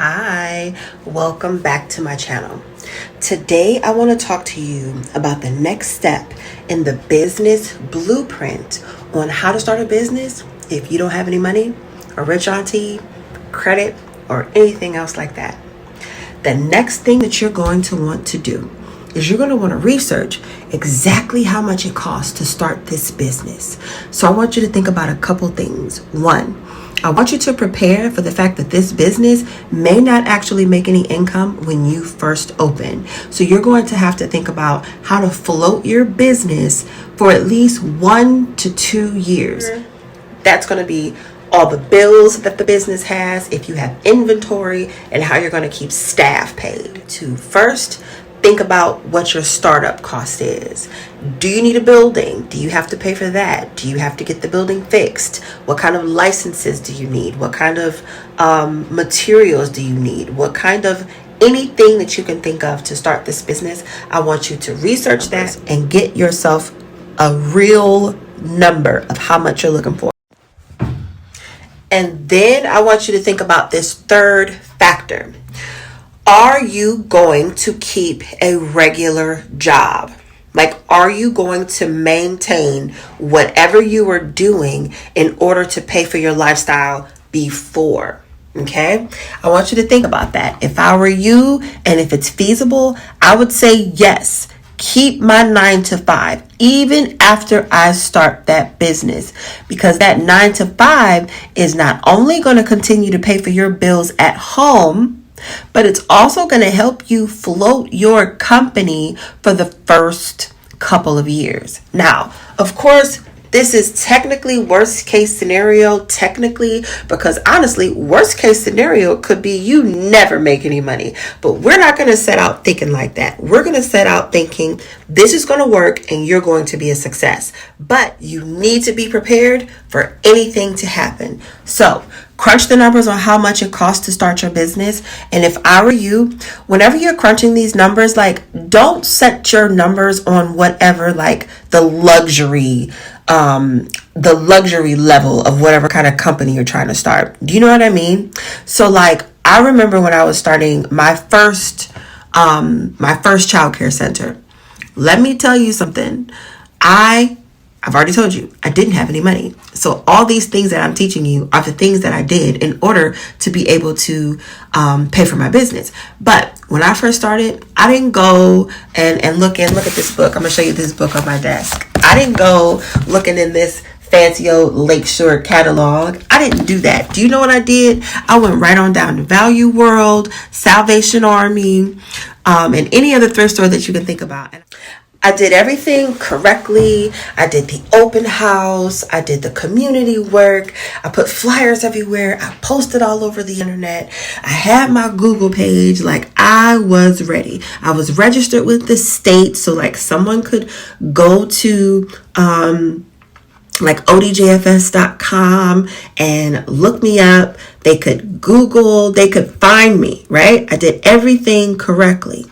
Hi, welcome back to my channel. Today I want to talk to you about the next step in the business blueprint on how to start a business if you don't have any money, a rich auntie, credit, or anything else like that. The next thing that you're going to want to do is you're going to want to research exactly how much it costs to start this business. So I want you to think about a couple things. One, I want you to prepare for the fact that this business may not actually make any income when you first open. So you're going to have to think about how to float your business for at least 1 to 2 years. That's going to be all the bills that the business has, if you have inventory, and how you're going to keep staff paid. To first think about what your startup cost is. Do you need a building? Do you have to pay for that? Do you have to get the building fixed? What kind of licenses do you need? What kind of materials do you need? What kind of anything that you can think of to start this business? I want you to research that and get yourself a real number of how much you're looking for. And then I want you to think about this third factor. Are you going to keep a regular job? Like, are you going to maintain whatever you are doing in order to pay for your lifestyle before? Okay, I want you to think about that. If I were you, and if it's feasible, I would say yes. Keep my 9 to 5 even after I start that business, because that 9 to 5 is not only going to continue to pay for your bills at home, but it's also going to help you float your company for the first couple of years. Now, of course, this is technically worst case scenario, because honestly, worst case scenario could be you never make any money. But we're not going to set out thinking like that. We're going to set out thinking this is going to work and you're going to be a success. But you need to be prepared for anything to happen. So crunch the numbers on how much it costs to start your business. And if I were you, whenever you're crunching these numbers, like, don't set your numbers on whatever, like the luxury level of whatever kind of company you're trying to start. Do you know what I mean? So like, I remember when I was starting my first childcare center. Let me tell you something. I've already told you, I didn't have any money. So all these things that I'm teaching you are the things that I did in order to be able to pay for my business. But when I first started, I didn't go and look at this book. I'm going to show you this book on my desk. I didn't go looking in this fancy old Lakeshore catalog. I didn't do that. Do you know what I did? I went right on down to Value World, Salvation Army, and any other thrift store that you can think about. I did everything correctly. I did the open house. I did the community work. I put flyers everywhere. I posted all over the internet. I had my Google page. Like, I was ready. I was registered with the state. So like, someone could go to like odjfs.com and look me up. They could Google, they could find me, right? I did everything correctly.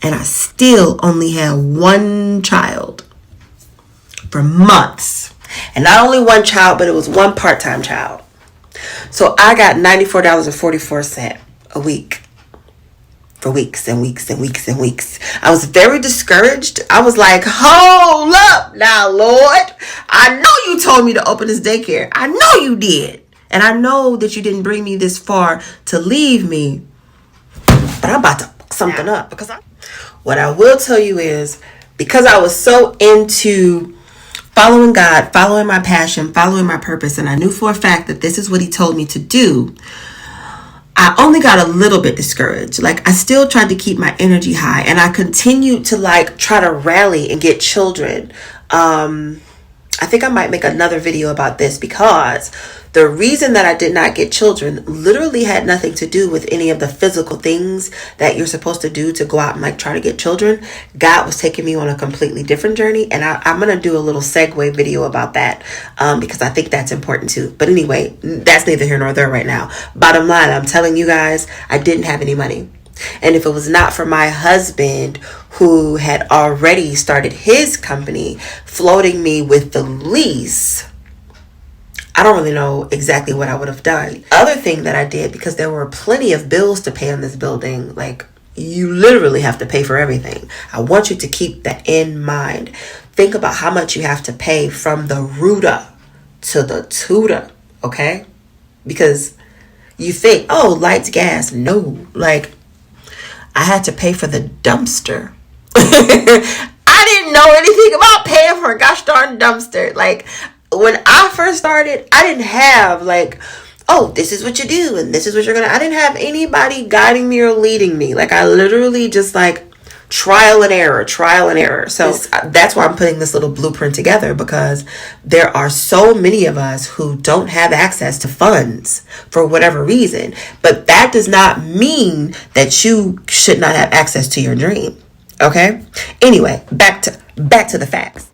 And I still only had one child for months. And not only one child, but it was one part-time child. So I got $94.44 a week for weeks and weeks and weeks and weeks. I was very discouraged. I was like, hold up now, Lord. I know you told me to open this daycare. I know you did. And I know that you didn't bring me this far to leave me. But I'm about to fuck something up, because what I will tell you is, because I was so into following God, following my passion, following my purpose, and I knew for a fact that this is what he told me to do, I only got a little bit discouraged. Like, I still tried to keep my energy high, and I continued to like try to rally and get children. I think I might make another video about this, because the reason that I did not get children literally had nothing to do with any of the physical things that you're supposed to do to go out and like try to get children. God was taking me on a completely different journey. And I'm going to do a little segue video about that because I think that's important too. But anyway, that's neither here nor there right now. Bottom line, I'm telling you guys, I didn't have any money. And if it was not for my husband, who had already started his company, floating me with the lease, I don't really know exactly what I would have done. Other thing that I did, because there were plenty of bills to pay on this building, like you literally have to pay for everything. I want you to keep that in mind. Think about how much you have to pay from the rooter to the tutor, okay? Because you think, oh, lights, gas. No, like I had to pay for the dumpster. I didn't know anything about paying for a gosh darn dumpster. Like when I first started, I didn't have like, oh, this is what you do and this is what you're gonna. I didn't have anybody guiding me or leading me. Like I literally just like trial and error. So that's why I'm putting this little blueprint together, because there are so many of us who don't have access to funds for whatever reason. But that does not mean that you should not have access to your dream. Okay? Anyway, back to the facts.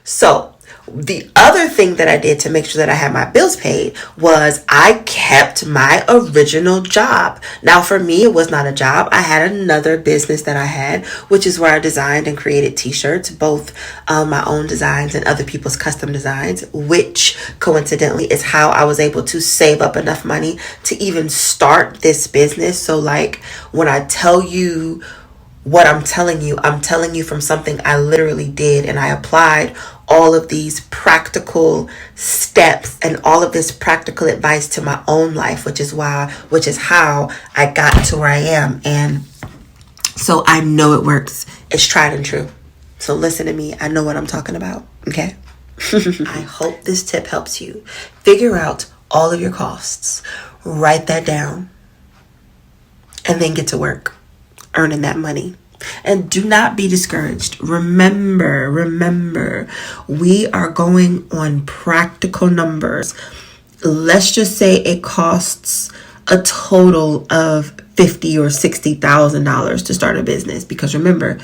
So the other thing that I did to make sure that I had my bills paid was I kept my original job. Now, for me, it was not a job. I had another business that I had, which is where I designed and created t-shirts, both my own designs and other people's custom designs, which coincidentally is how I was able to save up enough money to even start this business. So like when I tell you what I'm telling you from something I literally did, and I applied all of these practical steps and all of this practical advice to my own life, which is how I got to where I am. And so I know it works. It's tried and true. So listen to me. I know what I'm talking about. Okay. I hope this tip helps you figure out all of your costs, write that down, and then get to work earning that money. And do not be discouraged. Remember, we are going on practical numbers. Let's just say it costs a total of $50,000 or $60,000 to start a business. Because remember,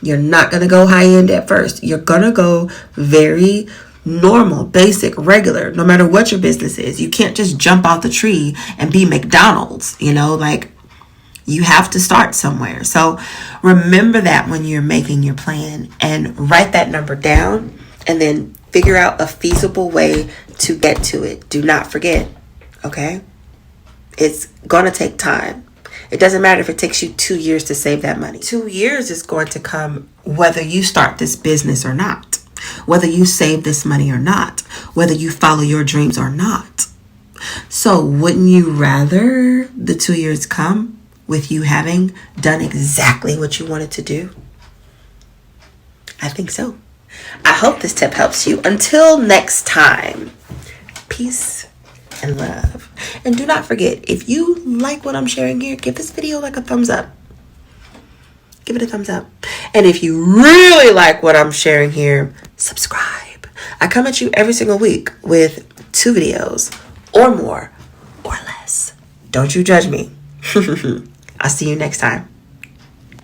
you're not going to go high end at first. You're going to go very normal, basic, regular, no matter what your business is. You can't just jump out the tree and be McDonald's, like you have to start somewhere. So remember that when you're making your plan, and write that number down and then figure out a feasible way to get to it. Do not forget, okay? It's going to take time. It doesn't matter if it takes you 2 years to save that money. 2 years is going to come whether you start this business or not, whether you save this money or not, whether you follow your dreams or not. So wouldn't you rather the 2 years come with you having done exactly what you wanted to do? I think so. I hope this tip helps you. Until next time, peace and love. And do not forget, if you like what I'm sharing here, give this video like a thumbs up. Give it a thumbs up. And if you really like what I'm sharing here, subscribe. I come at you every single week with 2 videos or more or less. Don't you judge me. I'll see you next time.